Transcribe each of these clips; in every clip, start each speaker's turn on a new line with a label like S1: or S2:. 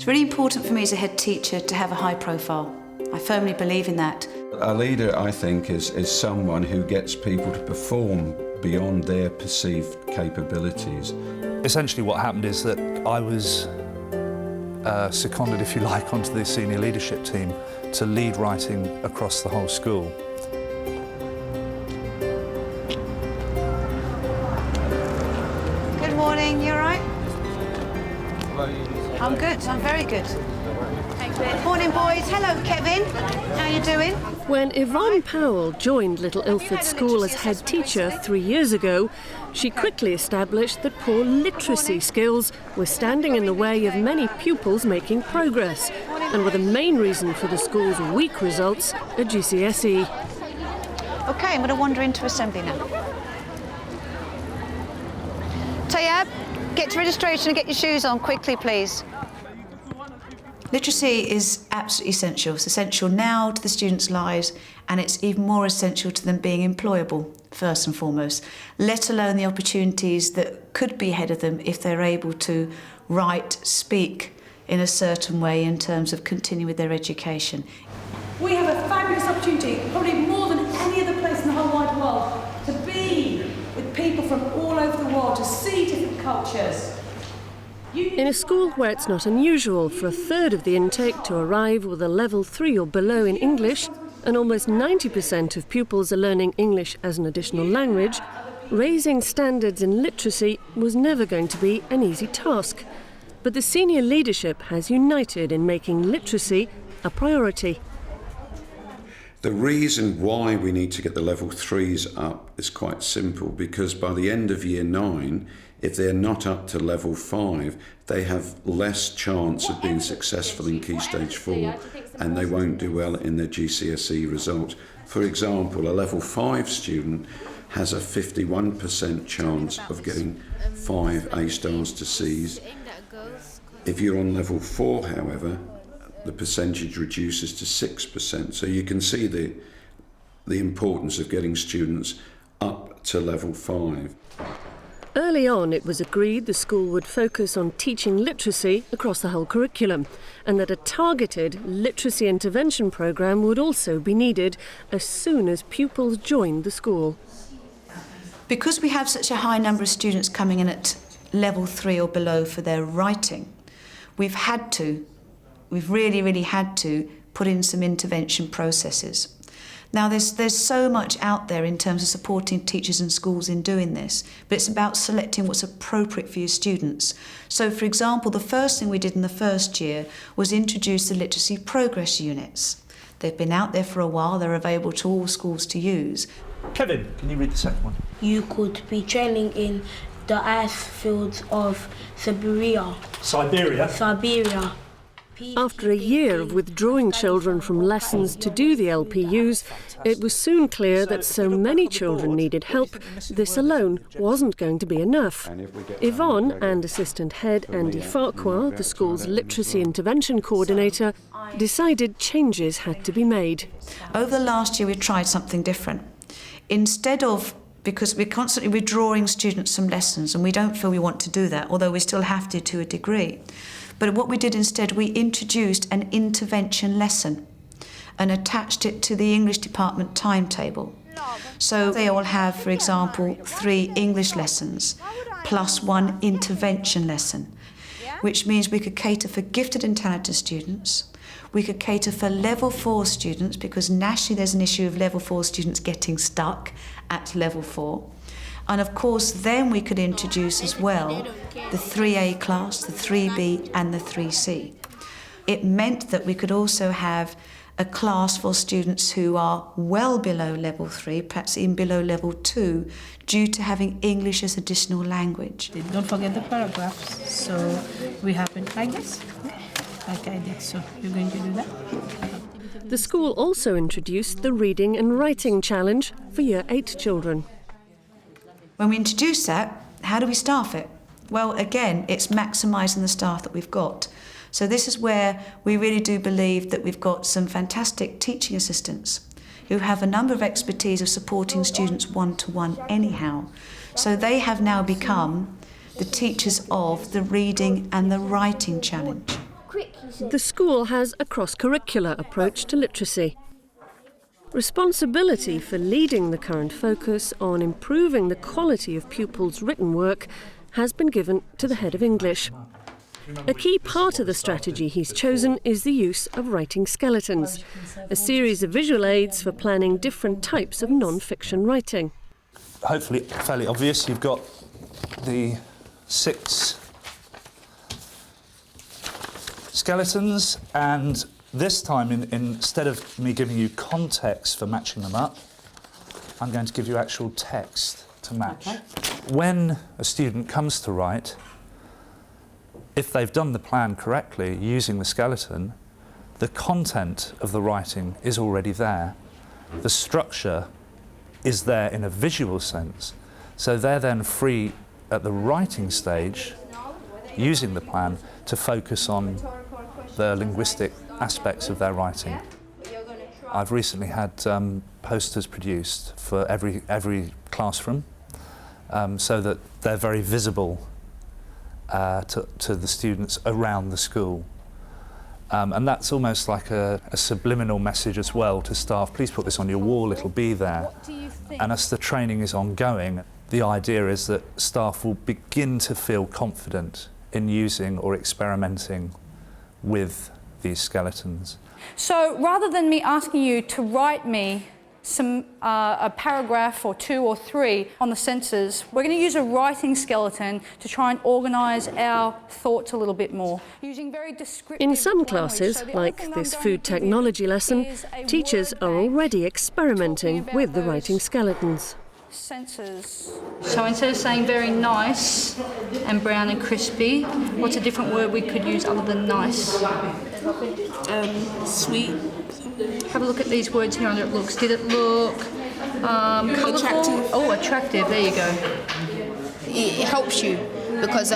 S1: It's really important for me as a head teacher to have a high profile. I firmly believe in that.
S2: A leader, I think, is someone who gets people to perform beyond their perceived capabilities.
S3: Essentially what happened is that I was seconded, if you like, onto the senior leadership team to lead writing across the whole school.
S1: Good morning, you all right? I'm good, I'm very good. Morning, boys. Hello, Kevin. How you doing?
S4: When Yvonne Powell joined Little Ilford School as head teacher 3 years ago, she quickly established that poor literacy skills were standing in the way of many pupils making progress and were the main reason for the school's weak results at GCSE.
S1: OK, I'm going to wander into assembly now. Tayab, get to registration and get your shoes on quickly, please. Literacy is absolutely essential. It's essential now to the students' lives, and it's even more essential to them being employable, first and foremost, let alone the opportunities that could be ahead of them if they're able to write, speak in a certain way in terms of continuing with their education.
S5: We have a fabulous opportunity, probably more than any other place in the whole wide world, to be with people from all over the world, to see different cultures.
S4: In a school where it's not unusual for a third of the intake to arrive with a level 3 or below in English, and almost 90% of pupils are learning English as an additional language, raising standards in literacy was never going to be an easy task. But the senior leadership has united in making literacy a priority.
S2: The reason why we need to get the level 3s up is quite simple, because by the end of year 9, if they're not up to level 5, they have less chance of being successful in Key Stage 4 and they won't do well in their GCSE result. For example, a level 5 student has a 51% chance of getting 5 A stars to Cs. If you're on level 4, however, the percentage reduces to 6%. So you can see the importance of getting students up to level 5.
S4: Early on, it was agreed the school would focus on teaching literacy across the whole curriculum, and that a targeted literacy intervention programme would also be needed as soon as pupils joined the school.
S1: Because we have such a high number of students coming in at level 3 or below for their writing, we've really had to put in some intervention processes. Now, there's so much out there in terms of supporting teachers and schools in doing this, but it's about selecting what's appropriate for your students. So, for example, the first thing we did in the first year was introduce the literacy progress units. They've been out there for a while, they're available to all schools to use.
S3: Kevin, can you read the second one?
S6: You could be training in the ice fields of Siberia.
S4: After a year of withdrawing children from lessons to do the LPUs, it was soon clear that so many children needed help, this alone wasn't going to be enough. Yvonne and Assistant Head Andy Farquhar, the school's literacy intervention coordinator, decided changes had to be made.
S1: Over the last year, we've tried something different. Instead of, because we're constantly withdrawing students from lessons, and we don't feel we want to do that, although we still have to a degree. But what we did instead, we introduced an intervention lesson and attached it to the English department timetable. So they all have, for example, 3 English lessons plus 1 intervention lesson, which means we could cater for gifted and talented students. We could cater for level 4 students, because nationally there's an issue of level 4 students getting stuck at level 4. And of course, then we could introduce as well the 3A class, the 3B and the 3C. It meant that we could also have a class for students who are well below level 3, perhaps even below level 2, due to having English as additional language.
S5: Don't forget the paragraphs. So we have it like this, like I did. So you're going to do that?
S4: The school also introduced the Reading and Writing Challenge for Year 8 children.
S1: When we introduce that, how do we staff it? Well, again, it's maximising the staff that we've got. So this is where we really do believe that we've got some fantastic teaching assistants who have a number of expertise of supporting students one-to-one anyhow. So they have now become the teachers of the Reading and the Writing Challenge.
S4: The school has a cross-curricular approach to literacy. Responsibility for leading the current focus on improving the quality of pupils' written work has been given to the head of English. A key part of the strategy he's chosen is the use of writing skeletons, a series of visual aids for planning different types of non-fiction writing.
S3: Hopefully fairly obvious, you've got the 6 skeletons, and this time, instead of me giving you context for matching them up, I'm going to give you actual text to match. Okay. When a student comes to write, if they've done the plan correctly using the skeleton, the content of the writing is already there. The structure is there in a visual sense, so they're then free at the writing stage, using the plan, to focus on the linguistic aspects of their writing. I've recently had posters produced for every classroom, so that they're very visible to the students around the school. And that's almost like a subliminal message as well to staff. Please put this on your wall, it'll be there. And as the training is ongoing, the idea is that staff will begin to feel confident in using or experimenting with these skeletons.
S7: So rather than me asking you to write me a paragraph or 2 or 3 on the senses, we're going to use a writing skeleton to try and organise our thoughts a little bit more. Using very descriptive
S4: In some
S7: language.
S4: classes,
S7: So the
S4: like
S7: other thing
S4: this
S7: I'm
S4: food
S7: going to give
S4: technology
S7: you
S4: lesson,
S7: is a
S4: teachers
S7: word
S4: are
S7: bank
S4: already experimenting
S7: talking
S4: with the
S7: about
S4: writing
S7: those
S4: skeletons.
S7: senses. So instead of saying very nice and brown and crispy, what's a different word we could use other than nice?
S6: Sweet.
S7: Have a look at these words here under it looks. Did it look colourful?
S6: Attractive.
S7: Oh, attractive. There you go.
S8: It helps you because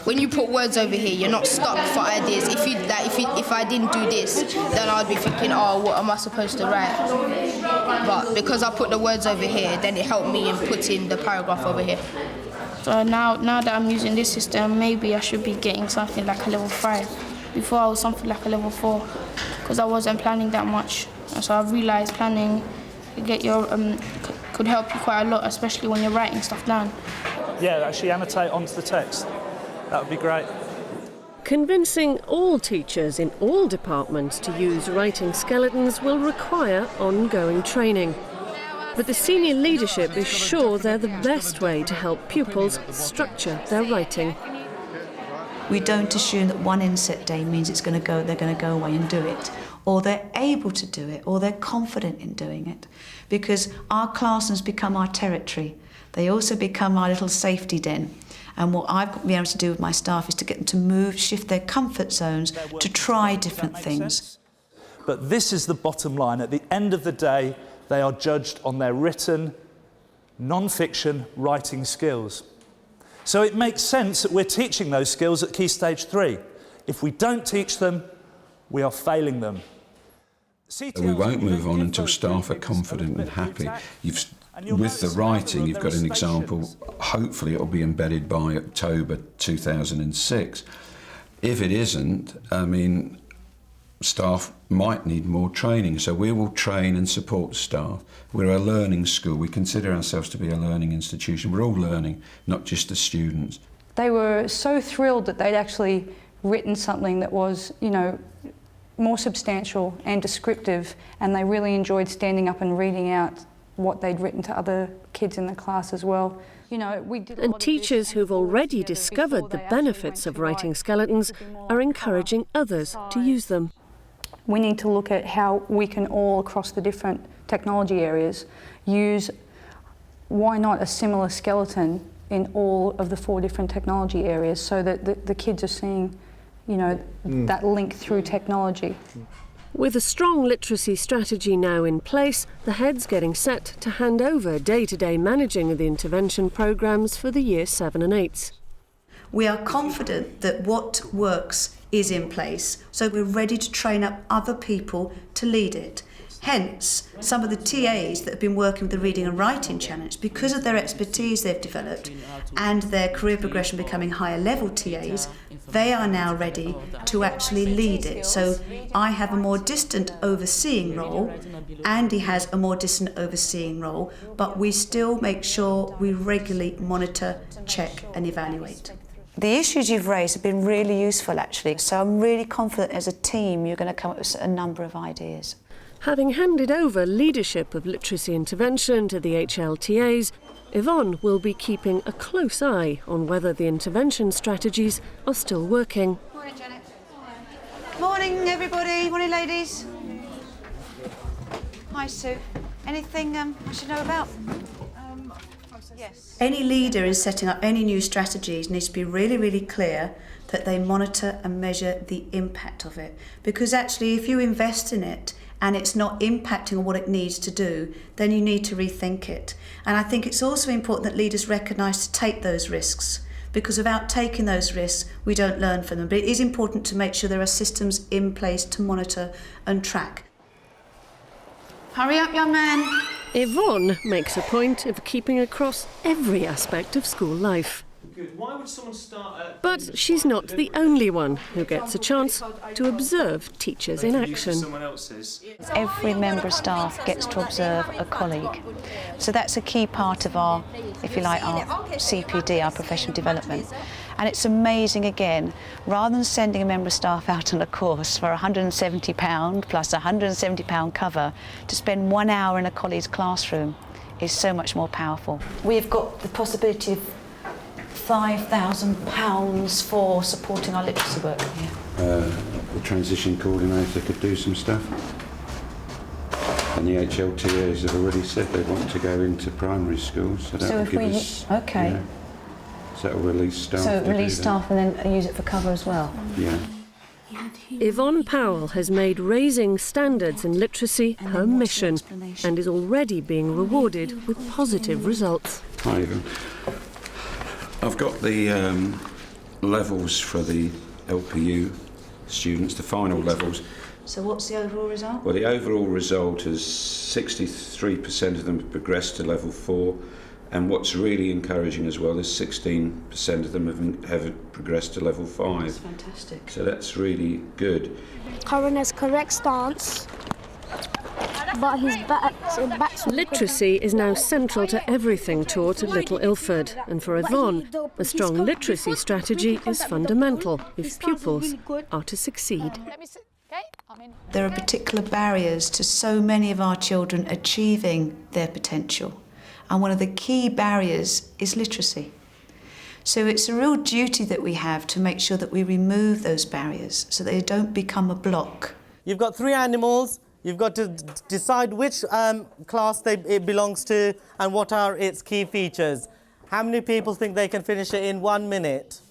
S8: when you put words over here, you're not stuck for ideas. If I didn't do this, then I'd be thinking, oh, what am I supposed to write? But because I put the words over here, then it helped me in putting the paragraph over here.
S6: So now that I'm using this system, maybe I should be getting something like a level 5. Before I was something like a level 4, because I wasn't planning that much. And so I've realised planning could help you quite a lot, especially when you're writing stuff down.
S3: Yeah, actually annotate onto the text. That would be great.
S4: Convincing all teachers in all departments to use writing skeletons will require ongoing training. But the senior leadership is sure they're the best way to help pupils structure their writing.
S1: We don't assume that one inset day means they're going to go away and do it, or they're able to do it, or they're confident in doing it, because our classrooms become our territory. They also become our little safety den. And what I've been able to do with my staff is to get them to move, shift their comfort zones, to try different things.
S3: But this is the bottom line. At the end of the day, they are judged on their written, non-fiction writing skills. So it makes sense that we're teaching those skills at Key Stage 3. If we don't teach them, we are failing them.
S2: We won't move on until staff are confident and happy. With the writing, you've got an example. Hopefully it will be embedded by October 2006. If it isn't, staff might need more training, so we will train and support staff. We're a learning school. We consider ourselves to be a learning institution. We're all learning, not just the students.
S7: They were so thrilled that they'd actually written something that was, more substantial and descriptive, and they really enjoyed standing up and reading out what they'd written to other kids in the class as well.
S4: And teachers who've already discovered the benefits of writing skeletons are encouraging others to use them.
S7: We need to look at how we can all, across the different technology areas, use, why not a similar skeleton in all of the 4 different technology areas, so that the kids are seeing, that link through technology.
S4: With a strong literacy strategy now in place, the head's getting set to hand over day-to-day managing of the intervention programmes for the Year 7 and 8s.
S1: We are confident that what works is in place, so we're ready to train up other people to lead it. Hence, some of the TAs that have been working with the reading and writing challenge, because of their expertise they've developed and their career progression becoming higher level TAs, they are now ready to actually lead it. So I have a more distant overseeing role, Andy has a more distant overseeing role, but we still make sure we regularly monitor, check and evaluate. The issues you've raised have been really useful actually, so I'm really confident as a team you're going to come up with a number of ideas.
S4: Having handed over leadership of literacy intervention to the HLTAs, Yvonne will be keeping a close eye on whether the intervention strategies are still working.
S1: Morning, Janet. Morning, everybody. Morning, ladies. Hi, Sue. Anything I should know about? Yes. Any leader in setting up any new strategies needs to be really, really clear that they monitor and measure the impact of it. Because actually, if you invest in it and it's not impacting on what it needs to do, then you need to rethink it. And I think it's also important that leaders recognise to take those risks, because without taking those risks, we don't learn from them. But it is important to make sure there are systems in place to monitor and track. Hurry up, young man.
S4: Yvonne makes a point of keeping across every aspect of school life.
S9: Why would someone start at...
S4: But she's not the only one who gets a chance to observe teachers in action.
S1: Every member of staff gets to observe a colleague. So that's a key part of our, if you like, our CPD, our professional development. And it's amazing again, rather than sending a member of staff out on a course for £170 plus a £170 cover, to spend 1 hour in a colleague's classroom is so much more powerful. We've got the possibility of £5,000 for supporting our literacy work here.
S2: The transition coordinator could do some stuff. And the HLTAs have already said they want to go into primary schools, so that will give us...
S1: Okay.
S2: Yeah, so that will release staff.
S1: So release staff and then use it for cover as well?
S2: Yeah.
S4: Yvonne Powell has made raising standards in literacy her mission and is already being rewarded with positive results.
S2: Hi, Yvonne. I've got the levels for the LPU students, the final levels.
S1: So what's the overall result?
S2: Well, the overall result is 63% of them have progressed to level 4, and what's really encouraging as well is 16% of them have progressed to level 5.
S1: That's fantastic.
S2: So that's really good.
S10: Curran has correct stance, but his back's...
S4: Literacy is now central to everything taught at Little Ilford, and for Yvonne, a strong literacy strategy is fundamental if pupils are to succeed.
S1: There are particular barriers to so many of our children achieving their potential, and one of the key barriers is literacy. So it's a real duty that we have to make sure that we remove those barriers so that they don't become a block.
S9: You've got 3 animals. You've got to decide which class it belongs to and what are its key features. How many people think they can finish it in 1 minute?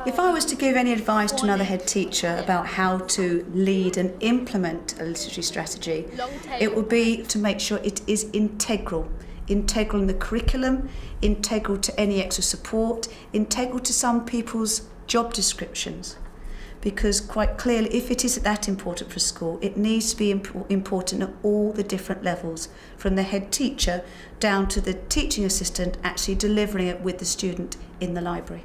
S1: If I was to give any advice to another head teacher about how to lead and implement a literacy strategy, it would be to make sure it is integral. Integral in the curriculum, integral to any extra support, integral to some people's job descriptions. Because quite clearly, if it is that important for school, it needs to be important at all the different levels, from the head teacher down to the teaching assistant actually delivering it with the student in the library.